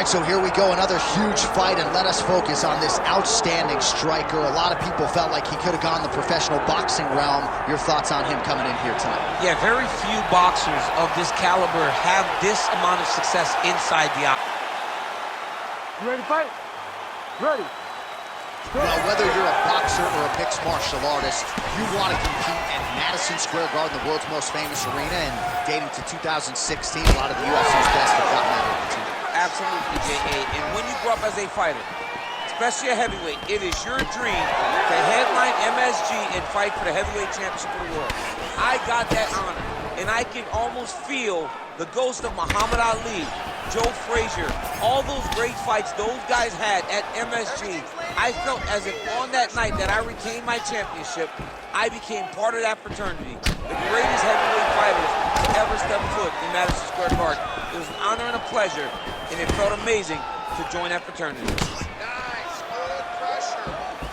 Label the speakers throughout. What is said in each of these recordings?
Speaker 1: right, so here we go, another huge fight, and let us focus on this outstanding striker. A lot of people felt like he could have gone the professional boxing realm. Your thoughts on him coming in here tonight?
Speaker 2: Yeah, very few boxers of this caliber have this amount of success inside the octagon.
Speaker 3: You ready to fight? Ready.
Speaker 1: Well, whether you're a boxer or a mixed martial artist, you want to compete at Madison Square Garden, the world's most famous arena, and dating to 2016, a lot of the UFC's best have gotten that over to you.
Speaker 2: Absolutely, J.A. And when you grow up as a fighter, especially a heavyweight, it is your dream to headline MSG and fight for the heavyweight championship of the world. I got that honor, and I can almost feel the ghost of Muhammad Ali, Joe Frazier, all those great fights those guys had at MSG. I felt as if on that night that I retained my championship, I became part of that fraternity. The greatest heavyweight fighters to ever step foot in Madison Square Garden. It was an honor and a pleasure, and it felt amazing to join that fraternity.
Speaker 4: Nice, good pressure.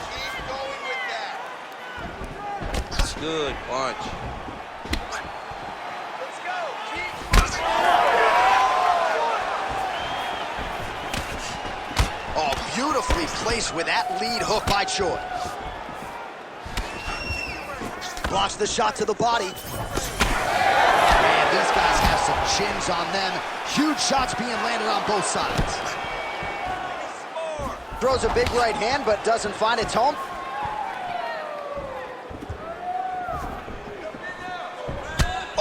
Speaker 4: Keep going with that.
Speaker 2: Good punch.
Speaker 4: Let's go. Keep.
Speaker 1: Oh, beautifully placed with that lead hook by Choi. Blocks the shot to the body. Man, these guys have some chins on them. Huge shots being landed on both sides. Throws a big right hand, but doesn't find its home.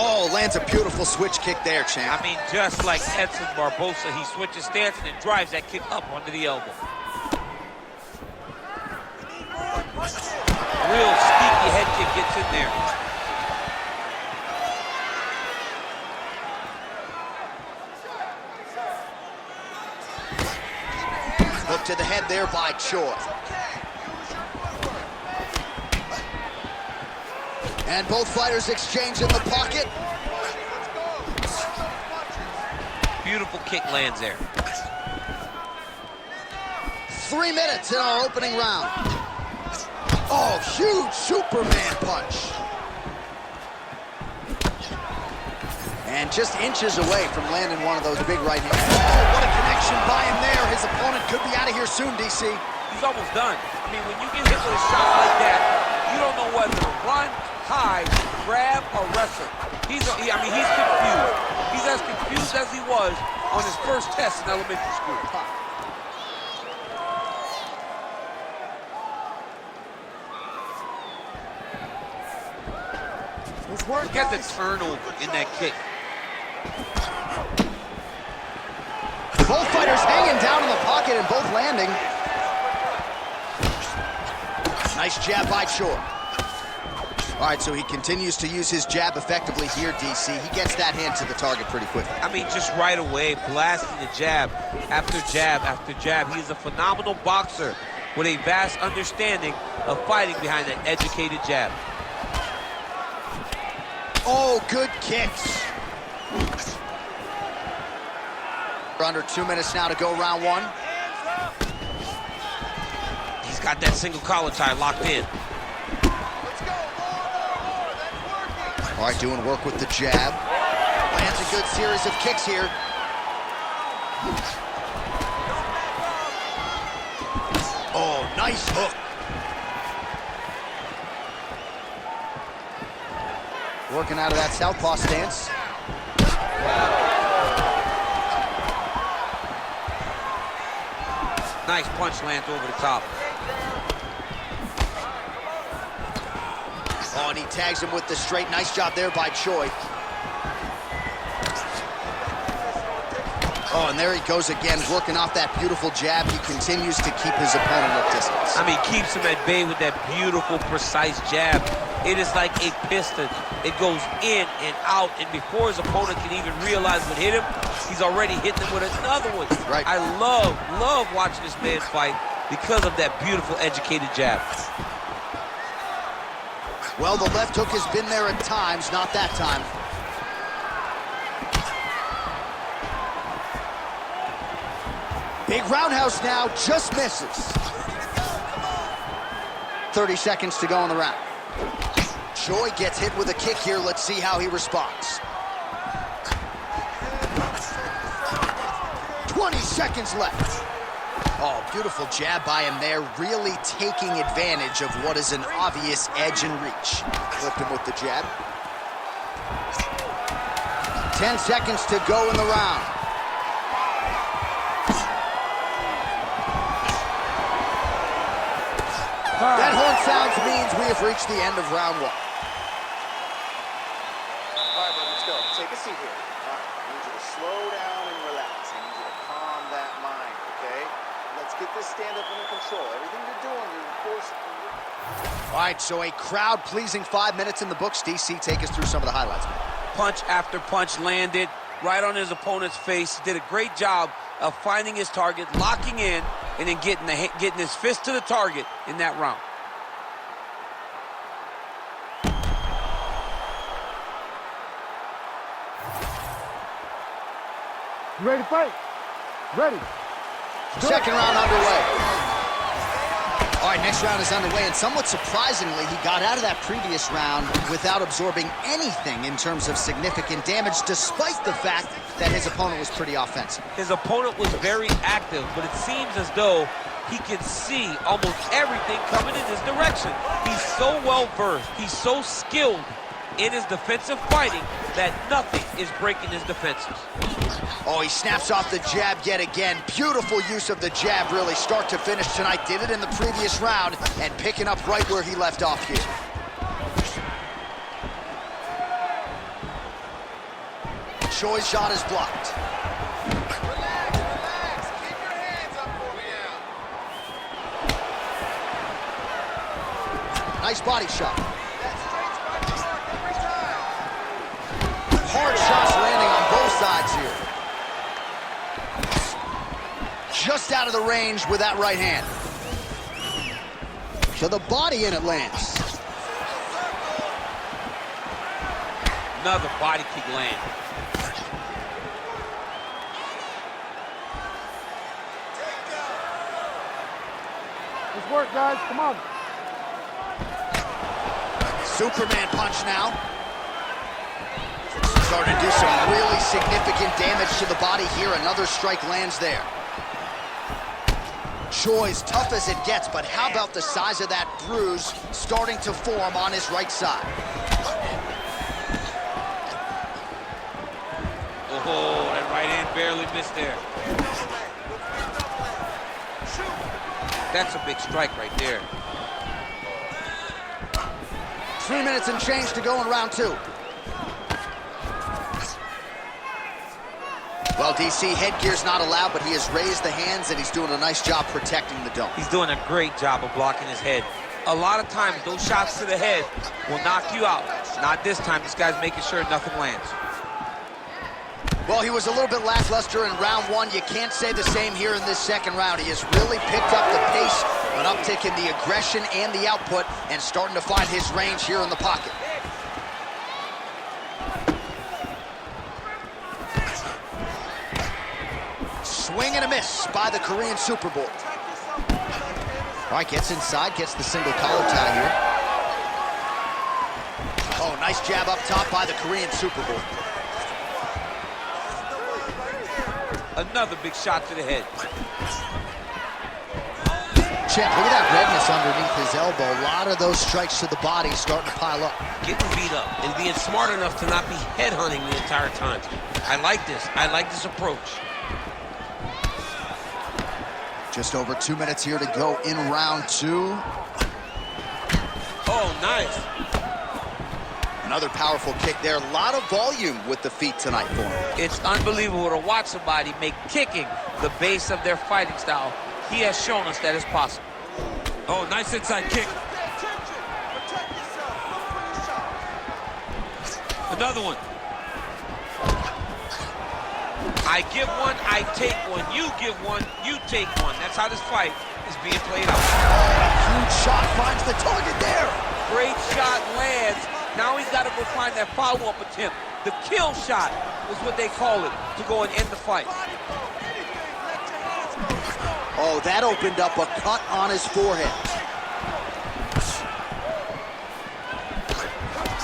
Speaker 1: Oh, lands a beautiful switch kick there, champ.
Speaker 2: I mean, just like Edson Barbosa, he switches stance and then drives that kick up onto the elbow. Real sneaky head kick gets in there.
Speaker 1: Hook to the head there by Choi. And both fighters exchange in the pocket.
Speaker 2: Beautiful kick lands there.
Speaker 1: 3 minutes in our opening round. Oh, huge Superman punch. And just inches away from landing one of those big right hands. Oh, what a connection by him there. His opponent could be out of here soon, DC.
Speaker 2: He's almost done. I mean, when you get hit with a shot like that, you don't know whether to run, hide, grab, or wrestle. He's confused. He's as confused as he was on his first test in elementary school. Look at the turnover in that kick.
Speaker 1: Both fighters hanging down in the pocket and both landing. Nice jab by Choi. All right, so he continues to use his jab effectively here, DC. He gets that hand to the target pretty quickly.
Speaker 2: I mean, just right away, blasting the jab after jab after jab. He's a phenomenal boxer with a vast understanding of fighting behind an educated jab.
Speaker 1: Oh, good kicks. We're under 2 minutes now to go round one.
Speaker 2: He's got that single collar tie locked in.
Speaker 4: Let's go. More. That's working.
Speaker 1: All right, doing work with the jab. Lands a good series of kicks here. Oh, nice hook. Working out of that southpaw stance.
Speaker 2: Nice punch lands over the top.
Speaker 1: Oh, and he tags him with the straight. Nice job there by Choi. Oh, and there he goes again, working off that beautiful jab. He continues to keep his opponent at distance.
Speaker 2: I mean, keeps him at bay with that beautiful, precise jab. It is like a piston. It goes in and out, and before his opponent can even realize what hit him, he's already hitting him with another one.
Speaker 1: Right.
Speaker 2: I love watching this man fight because of that beautiful, educated jab.
Speaker 1: Well, the left hook has been there at times, not that time. Big roundhouse now, just misses. 30 seconds to go in the round. Choi gets hit with a kick here. Let's see how he responds. 20 seconds left. Oh, beautiful jab by him there, really taking advantage of what is an obvious edge and reach. Flipped him with the jab. 10 seconds to go in the round. That horn sounds means we have reached the end of round 1.
Speaker 4: All right, bud, let's go. Take a seat here. All right, I need you to slow down and relax. I need you to calm that mind, okay? Let's get this stand-up under control. Everything you're doing, you're forcing.
Speaker 1: All right, so a crowd-pleasing 5 minutes in the books. DC, take us through some of the highlights.
Speaker 2: Punch after punch landed right on his opponent's face. He did a great job of finding his target, locking in, and then getting his fist to the target in that round.
Speaker 3: You ready to fight? Ready.
Speaker 1: Second round underway. All right, next round is underway, and somewhat surprisingly, he got out of that previous round without absorbing anything in terms of significant damage, despite the fact that his opponent was pretty offensive.
Speaker 2: His opponent was very active, but it seems as though he can see almost everything coming in his direction. He's so well-versed, he's so skilled in his defensive fighting that nothing is breaking his defenses.
Speaker 1: Oh, he snaps off the jab yet again. Beautiful use of the jab, really, start to finish tonight. Did it in the previous round, and picking up right where he left off here. Choi's shot is blocked.
Speaker 4: Relax, relax. Keep your hands up for me now.
Speaker 1: Nice body shot.
Speaker 4: That straight spike to mark every time.
Speaker 1: Hard shots landing on both sides here. Just out of the range with that right hand. To the body, and it lands.
Speaker 2: Another body kick land.
Speaker 3: Let's work, guys. Come on.
Speaker 1: Superman punch now. Starting to do some really significant damage to the body here. Another strike lands there. Choi's tough as it gets, but how about the size of that bruise starting to form on his right side?
Speaker 2: Oh, that right hand barely missed there. That's a big strike right there.
Speaker 1: 3 minutes and change to go in round 2. Well, DC, headgear's not allowed, but he has raised the hands, and he's doing a nice job protecting the dome.
Speaker 2: He's doing a great job of blocking his head. A lot of times, those shots to the head will knock you out. Not this time. This guy's making sure nothing lands.
Speaker 1: Well, he was a little bit lackluster in round 1. You can't say the same here in this second round. He has really picked up the pace, an uptick in the aggression and the output, and starting to find his range here in the pocket. Swing and a miss by the Korean Super Bowl. All right, gets inside, gets the single collar tie here. Oh, nice jab up top by the Korean Super Bowl.
Speaker 2: Another big shot to the head.
Speaker 1: Check, look at that redness underneath his elbow. A lot of those strikes to the body starting to pile up.
Speaker 2: Getting beat up and being smart enough to not be headhunting the entire time. I like this. I like this approach.
Speaker 1: Just over 2 minutes here to go in round 2.
Speaker 2: Oh, nice.
Speaker 1: Another powerful kick there. A lot of volume with the feet tonight for him.
Speaker 2: It's unbelievable to watch somebody make kicking the base of their fighting style. He has shown us that it's possible. Oh, nice inside kick. Another one. I give one, I take one. You give one, you take one. That's how this fight is being played out.
Speaker 1: Huge shot finds the target there.
Speaker 2: Great shot lands. Now he's got to go find that follow-up attempt. The kill shot was what they call it, to go and end the fight.
Speaker 1: Oh, that opened up a cut on his forehead.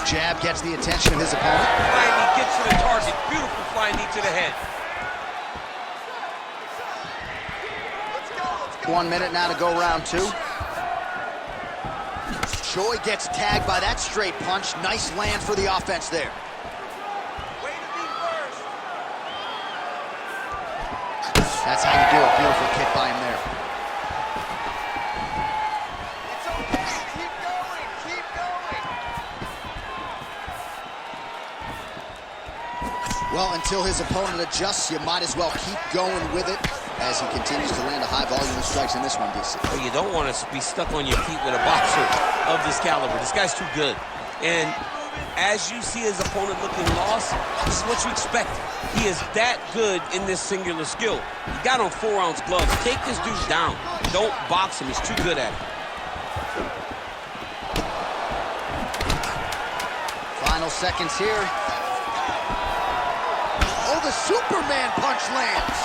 Speaker 1: Jab gets the attention of his opponent.
Speaker 2: Flying knee gets to the target. Beautiful flying knee to the head.
Speaker 1: 1 minute now to go round 2. Choi gets tagged by that straight punch. Nice land for the offense there.
Speaker 2: Way to be first.
Speaker 1: That's how you do it. Beautiful kick by him there.
Speaker 2: It's okay. Keep going. Keep going.
Speaker 1: Well, until his opponent adjusts, you might as well keep going with it as he continues to land a high volume of strikes in this one, DC.
Speaker 2: Well, you don't want to be stuck on your feet with a boxer of this caliber. This guy's too good. And as you see his opponent looking lost, this is what you expect. He is that good in this singular skill. He got on 4-ounce gloves. Take this dude down. Don't box him. He's too good at it.
Speaker 1: Final seconds here. Oh, the Superman punch lands.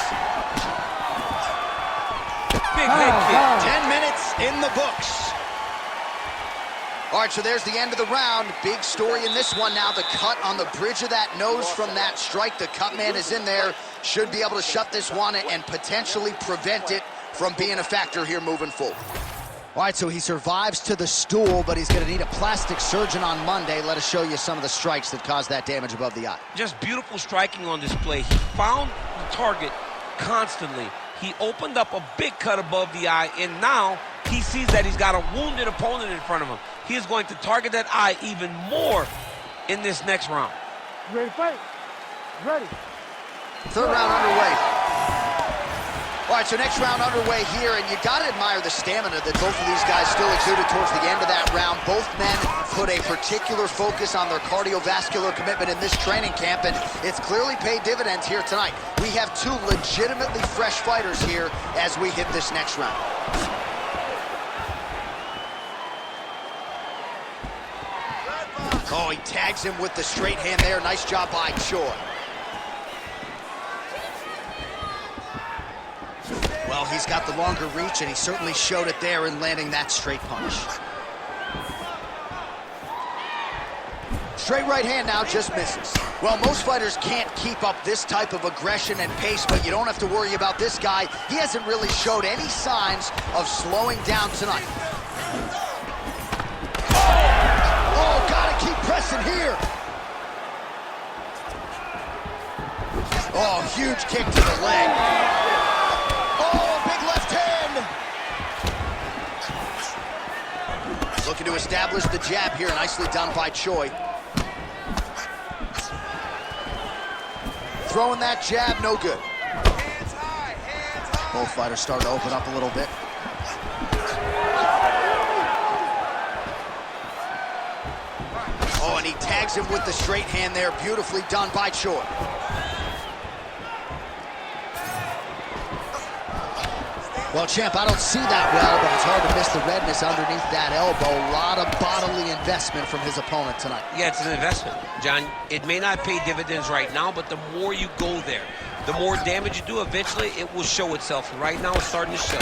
Speaker 2: Big head kick.
Speaker 1: 10 minutes in the books. All right, so there's the end of the round. Big story in this one now. The cut on the bridge of that nose from that strike. The cut man is in there. Should be able to shut this one and potentially prevent it from being a factor here moving forward. All right, so he survives to the stool, but he's going to need a plastic surgeon on Monday. Let us show you some of the strikes that caused that damage above the eye.
Speaker 2: Just beautiful striking on display. He found the target constantly. He opened up a big cut above the eye, and now he sees that he's got a wounded opponent in front of him. He is going to target that eye even more in this next round.
Speaker 3: You ready to fight? Ready.
Speaker 1: Third round underway. All right, so next round underway here, and you got to admire the stamina that both of these guys still exuded towards the end of that round. Both men put a particular focus on their cardiovascular commitment in this training camp, and it's clearly paid dividends here tonight. We have two legitimately fresh fighters here as we hit this next round. Oh, he tags him with the straight hand there. Nice job by Choi. Well, he's got the longer reach, and he certainly showed it there in landing that straight punch. Straight right hand now just misses. Well, most fighters can't keep up this type of aggression and pace, but you don't have to worry about this guy. He hasn't really showed any signs of slowing down tonight. Oh, gotta keep pressing here. Oh, huge kick to the leg. Looking to establish the jab here. Nicely done by Choi. Throwing that jab, no good.
Speaker 2: Hands high, hands high.
Speaker 1: Both fighters starting to open up a little bit. Oh, and he tags him with the straight hand there. Beautifully done by Choi. Well, champ, I don't see that well, but it's hard to miss the redness underneath that elbow. A lot of bodily investment from his opponent tonight.
Speaker 2: Yeah, it's an investment, John. It may not pay dividends right now, but the more you go there, the more damage you do, eventually it will show itself. And right now it's starting to show.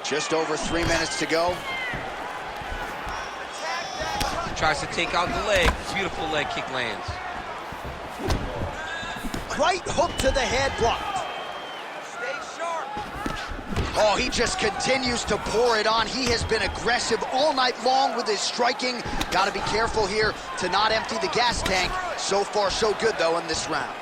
Speaker 1: Just over 3 minutes to go.
Speaker 2: Tries to take out the leg. Beautiful leg kick lands.
Speaker 1: Right hook to the head, blocked.
Speaker 2: Stay sharp.
Speaker 1: Oh, he just continues to pour it on. He has been aggressive all night long with his striking. Got to be careful here to not empty the gas tank. So far, so good, though, in this round.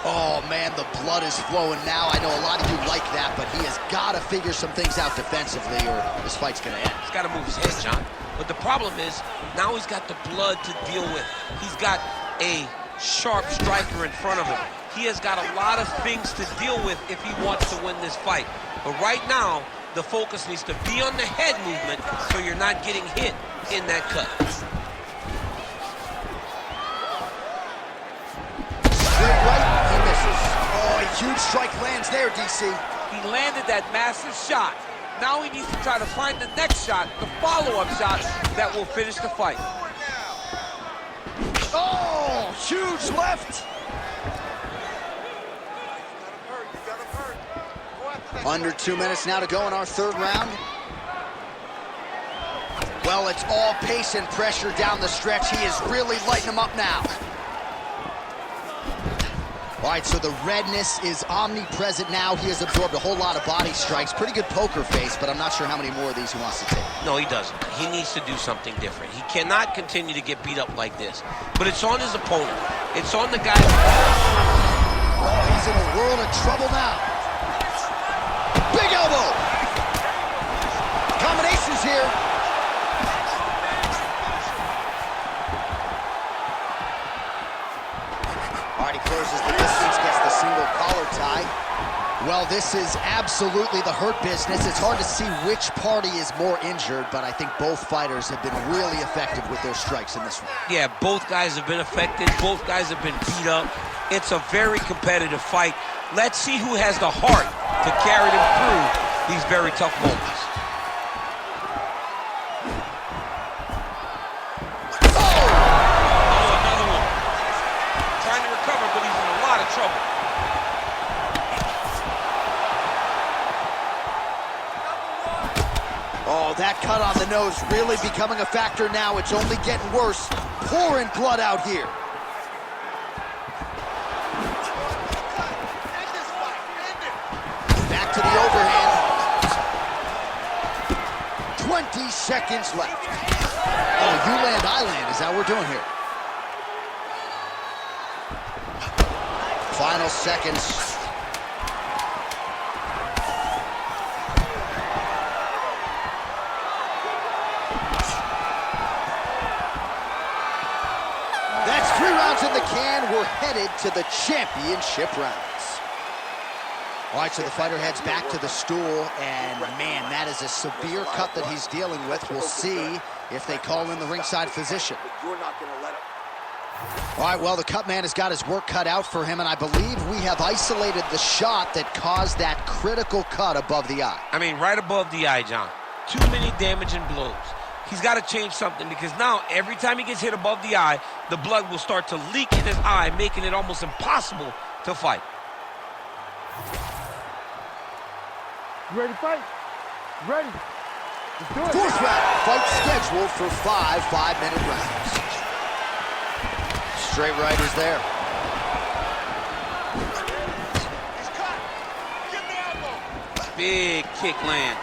Speaker 1: Oh, man, the blood is flowing now. I know a lot of you like that, but he has got to figure some things out defensively or this fight's going to end.
Speaker 2: He's got to move his head, John. But the problem is, now he's got the blood to deal with. He's got a sharp striker in front of him. He has got a lot of things to deal with if he wants to win this fight. But right now, the focus needs to be on the head movement so you're not getting hit in that cut.
Speaker 1: Straight right, he misses. Oh, a huge strike lands there, DC.
Speaker 2: He landed that massive shot. Now he needs to try to find the next shot, the follow-up shot that will finish the fight.
Speaker 1: Oh, huge left. Under 2 minutes now to go in our third round. Well, it's all pace and pressure down the stretch. He is really lighting them up now. All right, so the redness is omnipresent now. He has absorbed a whole lot of body strikes. Pretty good poker face, but I'm not sure how many more of these he wants to take.
Speaker 2: No, he doesn't. He needs to do something different. He cannot continue to get beat up like this. But it's on his opponent. It's on the guy.
Speaker 1: Oh, he's in a world of trouble now. Big elbow. Combinations here. All right, he closes the distance, gets the single collar tie. Well, this is absolutely the hurt business. It's hard to see which party is more injured, but I think both fighters have been really effective with their strikes in this one.
Speaker 2: Yeah, both guys have been affected. Both guys have been beat up. It's a very competitive fight. Let's see who has the heart to carry them through these very tough moments. Trouble.
Speaker 1: Oh, that cut on the nose really becoming a factor now. It's only getting worse. Pouring blood out here. Back to the overhand. 20 seconds left. Oh, you land, I land. Is that what we're doing here? Final seconds. That's 3 rounds in the can. We're headed to the championship rounds. All right, so the fighter heads back to the stool, and man, that is a severe cut that he's dealing with. We'll see if they call in the ringside physician.
Speaker 4: You're not going to let him.
Speaker 1: All right, well, the cut man has got his work cut out for him, and I believe we have isolated the shot that caused that critical cut above the eye.
Speaker 2: I mean, right above the eye, John. Too many damaging blows. He's got to change something, because now every time he gets hit above the eye, the blood will start to leak in his eye, making it almost impossible to fight.
Speaker 3: You ready to fight? You ready? Let's do it.
Speaker 1: 4th round, fight scheduled for 5 5-minute rounds. Straight right is there.
Speaker 4: He's cut. Give the elbow.
Speaker 2: Big kick lands.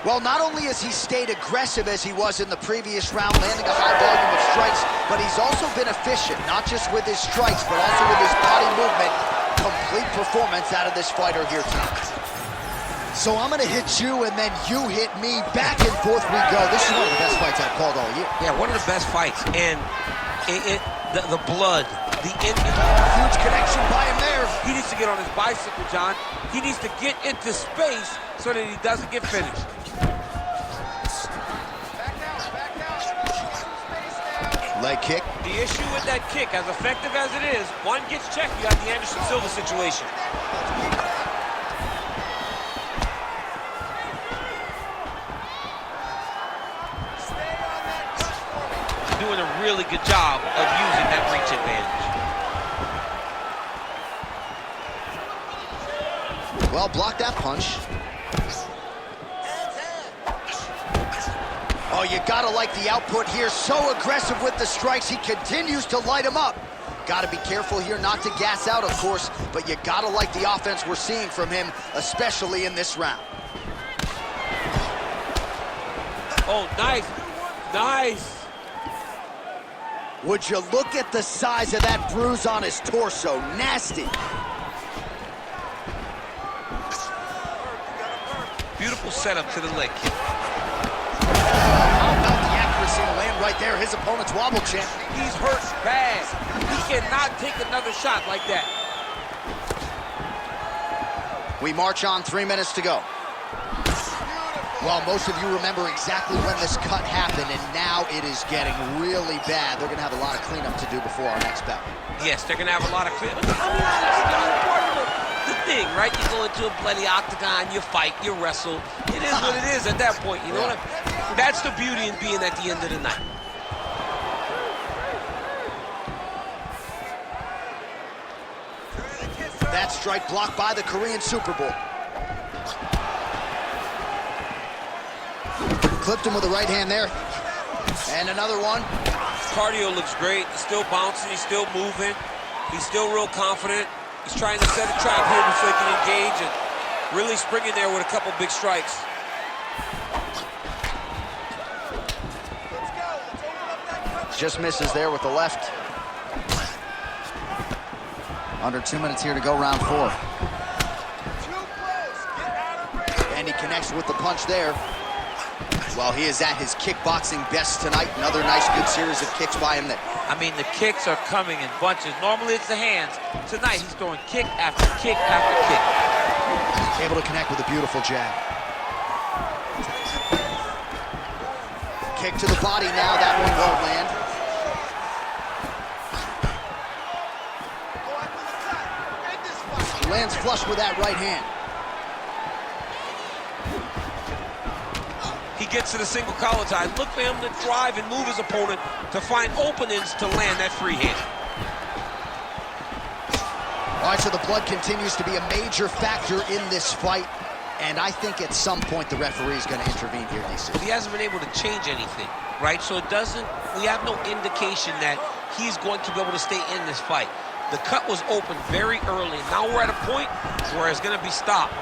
Speaker 1: Well, not only has he stayed aggressive as he was in the previous round, landing a high volume of strikes, but he's also been efficient, not just with his strikes, but also with his body movement. Complete performance out of this fighter here tonight. So I'm going to hit you, and then you hit me. Back and forth we go. This is one of the best fights I've called all year.
Speaker 2: Yeah, one of the best fights. And the blood, the
Speaker 1: huge connection by him there.
Speaker 2: He needs to get on his bicycle, John. He needs to get into space so that he doesn't get finished.
Speaker 1: Leg kick.
Speaker 2: The issue with that kick, as effective as it is, one gets checked, you have the Anderson Silva situation. Doing a really good job of using that reach advantage.
Speaker 1: Well, block that punch. Oh, you gotta like the output here. So aggressive with the strikes. He continues to light him up. Gotta be careful here not to gas out, of course, but you gotta like the offense we're seeing from him, especially in this round.
Speaker 2: Oh, nice. Nice.
Speaker 1: Would you look at the size of that bruise on his torso? Nasty.
Speaker 2: Beautiful setup to the leg kick.
Speaker 1: How about the accuracy to land right there? His opponent's wobble champ.
Speaker 2: He's hurt bad. He cannot take another shot like that.
Speaker 1: We march on, 3 minutes to go. Well, most of you remember exactly when this cut happened, and now it is getting really bad. They're going to have a lot of cleanup to do before our next bout.
Speaker 2: Yes, they're going to have a lot of cleanup. That's the thing, right? You go into a bloody octagon, you fight, you wrestle. It is what it is at that point, you know what I mean? That's the beauty in being at the end of the night.
Speaker 1: That strike blocked by the Korean Super Bowl. Clipped him with the right hand there. And another one.
Speaker 2: cardio looks great. He's still bouncing, he's still moving. He's still real confident. He's trying to set a trap here so he can engage and really spring in there with a couple big strikes.
Speaker 1: Just misses there with the left. Under 2 minutes here to go, round 4. And he connects with the punch there. Well, he is at his kickboxing best tonight. Another nice, good series of kicks by him there.
Speaker 2: I mean, the kicks are coming in bunches. Normally it's the hands. Tonight he's throwing kick after kick after kick.
Speaker 1: Able to connect with a beautiful jab. Kick to the body now. That one won't land. Lands flush with that right hand.
Speaker 2: He gets to the single collar tie. Look for him to drive and move his opponent to find openings to land that free hand.
Speaker 1: All right, so the blood continues to be a major factor in this fight. And I think at some point the referee is going to intervene here, DC.
Speaker 2: He hasn't been able to change anything, right? So it doesn't, we have no indication that he's going to be able to stay in this fight. The cut was open very early. Now we're at a point where it's going to be stopped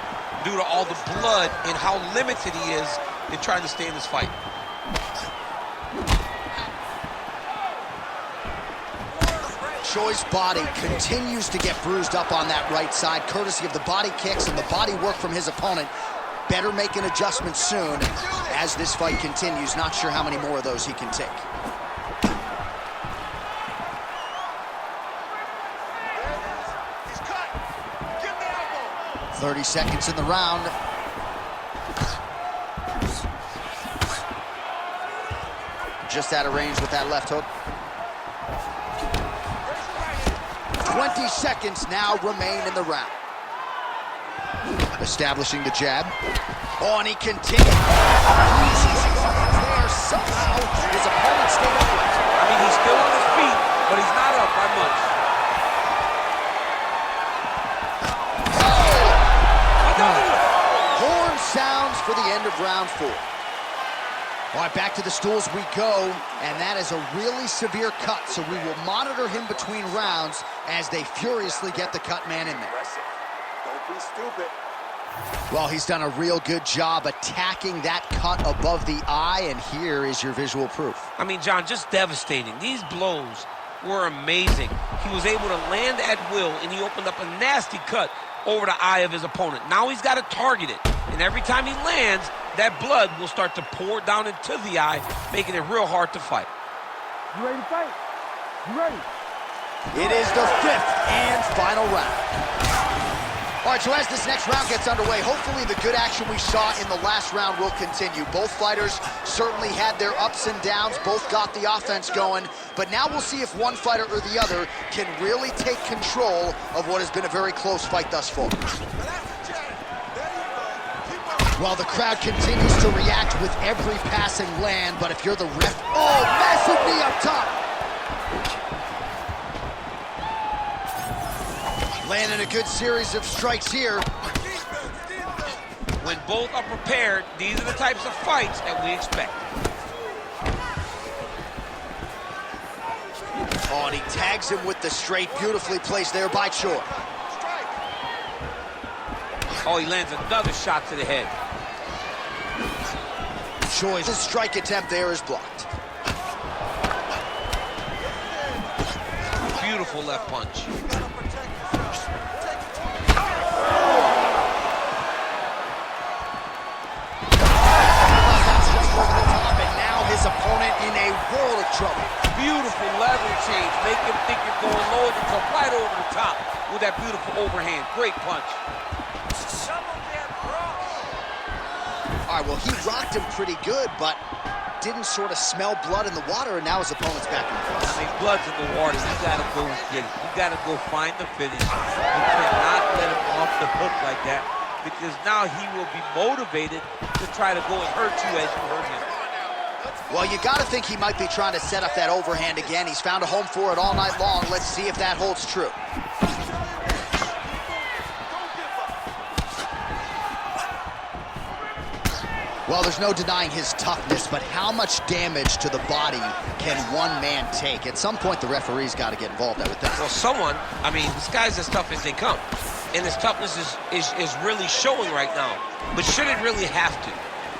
Speaker 2: due to all the blood and how limited he is in trying to stay in this fight.
Speaker 1: Choi's body continues to get bruised up on that right side, courtesy of the body kicks and the body work from his opponent. Better make an adjustment soon as this fight continues. Not sure how many more of those he can take. 30 seconds in the round. Just out of range with that left hook. 20 seconds now remain in the round. Establishing the jab. Oh, and he continues. Easy there. Somehow his opponent stayed upright.
Speaker 2: I mean, he's still on his feet, but he's not up by much.
Speaker 1: Horn sounds for the end of round 4. All right, back to the stools we go, and that is a really severe cut, so we will monitor him between rounds as they furiously get the cut man in there.
Speaker 4: Don't be stupid.
Speaker 1: Well, he's done a real good job attacking that cut above the eye, and here is your visual proof.
Speaker 2: I mean, John, just devastating. These blows were amazing. He was able to land at will, and he opened up a nasty cut over the eye of his opponent. Now he's got to target it, and every time he lands, that blood will start to pour down into the eye, making it real hard to fight.
Speaker 3: You ready to fight? You ready?
Speaker 1: It is the 5th and final round. All right, so as this next round gets underway, hopefully the good action we saw in the last round will continue. Both fighters certainly had their ups and downs, both got the offense going, but now we'll see if one fighter or the other can really take control of what has been a very close fight thus far. Well, the crowd continues to react with every passing land, but if you're the ref, oh, massive knee up top. Landing a good series of strikes here.
Speaker 2: When both are prepared, these are the types of fights that we expect.
Speaker 1: Oh, and he tags him with the straight, beautifully placed there by Choi.
Speaker 2: Oh, he lands another shot to the head.
Speaker 1: Choi's strike attempt there is blocked.
Speaker 2: Beautiful left punch.
Speaker 1: His opponent in a world of trouble.
Speaker 2: Beautiful level change. Make him think you're going low and come right over the top with that beautiful overhand. Great punch.
Speaker 1: All right, well, he rocked him pretty good, but didn't sort of smell blood in the water, and now his opponent's back in the front.
Speaker 2: I mean, blood's in the water. You gotta go get it. You gotta go find the finish. You cannot let him off the hook like that, because now he will be motivated to try to go and hurt you as you hurt him.
Speaker 1: Well, you got to think he might be trying to set up that overhand again. He's found a home for it all night long. Let's see if that holds true. Well, there's no denying his toughness, but how much damage to the body can one man take? At some point, the referee's got to get involved, I would think.
Speaker 2: Well, someone, I mean, this guy's as tough as they come. And his toughness is really showing right now. But should it really have to?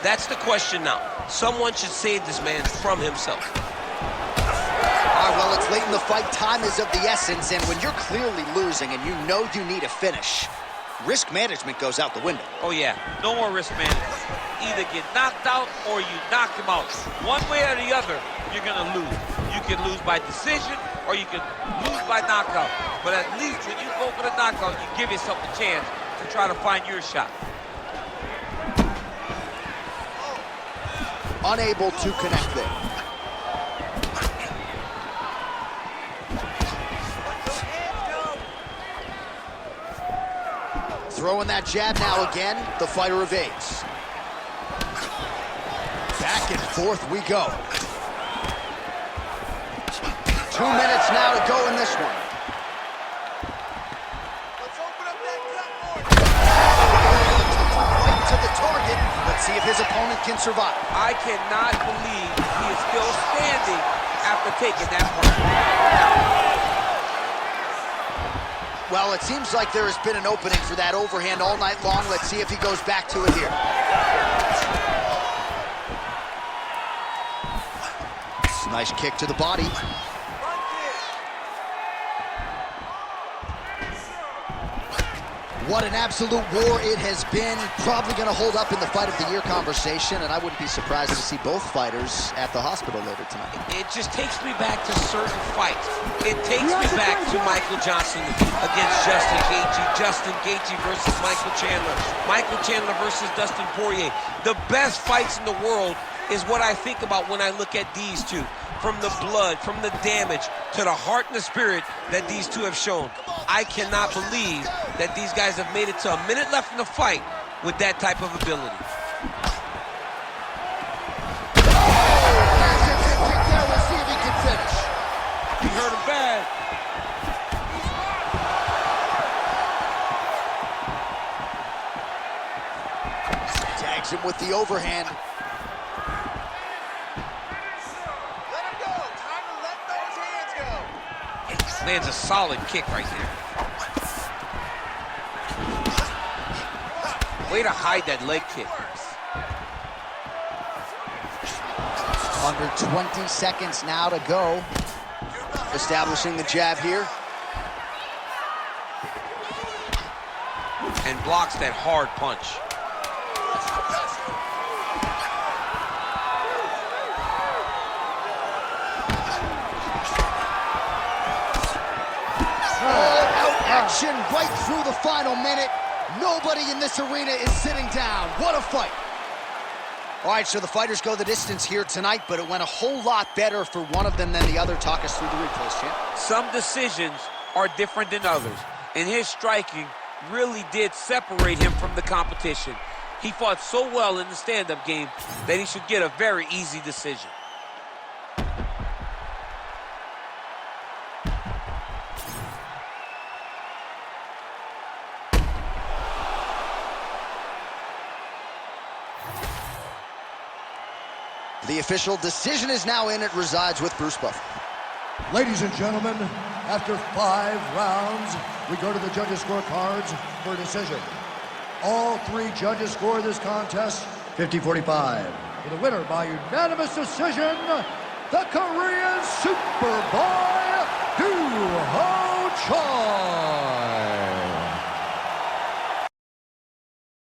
Speaker 2: That's the question now. Someone should save this man from himself.
Speaker 1: All right, well, it's late in the fight. Time is of the essence, and when you're clearly losing and you know you need a finish, risk management goes out the window.
Speaker 2: Oh, yeah. No more risk management. Either get knocked out or you knock him out. One way or the other, you're going to lose. You can lose by decision or you can lose by knockout. But at least when you go for the knockout, you give yourself a chance to try to find your shot.
Speaker 1: Unable to connect there. Throwing that jab now again, the fighter evades. Back and forth we go. 2 minutes now to go in this one.
Speaker 4: Let's open up that gut more.
Speaker 1: Right to the target. Let's see if his opponent can survive.
Speaker 2: I cannot believe he is still standing after taking that punch.
Speaker 1: Well, it seems like there has been an opening for that overhand all night long. Let's see if he goes back to it here. Nice kick to the body. What an absolute war it has been. Probably going to hold up in the fight of the year conversation, and I wouldn't be surprised to see both fighters at the hospital later tonight.
Speaker 2: It just takes me back to certain fights. It takes me back to Michael Johnson against Justin Gaethje. Justin Gaethje versus Michael Chandler. Michael Chandler versus Dustin Poirier. The best fights in the world is what I think about when I look at these two. From the blood, from the damage, to the heart and the spirit that these two have shown. I cannot believe that these guys have made it to a minute left in the fight with that type of ability.
Speaker 1: Let's see if he can finish.
Speaker 2: He hurt him bad.
Speaker 1: Tags him with the overhand.
Speaker 2: Lands a solid kick right there. Way to hide that leg kick.
Speaker 1: Under 20 seconds now to go. Establishing the jab here.
Speaker 2: And blocks that hard punch.
Speaker 1: Action right through the final minute. Nobody in this arena is sitting down. What a fight. All right, so the fighters go the distance here tonight, but it went a whole lot better for one of them than the other. Talk us through the replays, champ.
Speaker 2: Some decisions are different than others, and his striking really did separate him from the competition. He fought so well in the stand-up game that he should get a very easy decision.
Speaker 1: The official decision is now in. It resides with Bruce Buffer.
Speaker 5: Ladies and gentlemen, after 5 rounds, we go to the judges' scorecards for a decision. All 3 judges score this contest 50-45. For the winner by unanimous decision, the Korean Superboy, Doohochoi.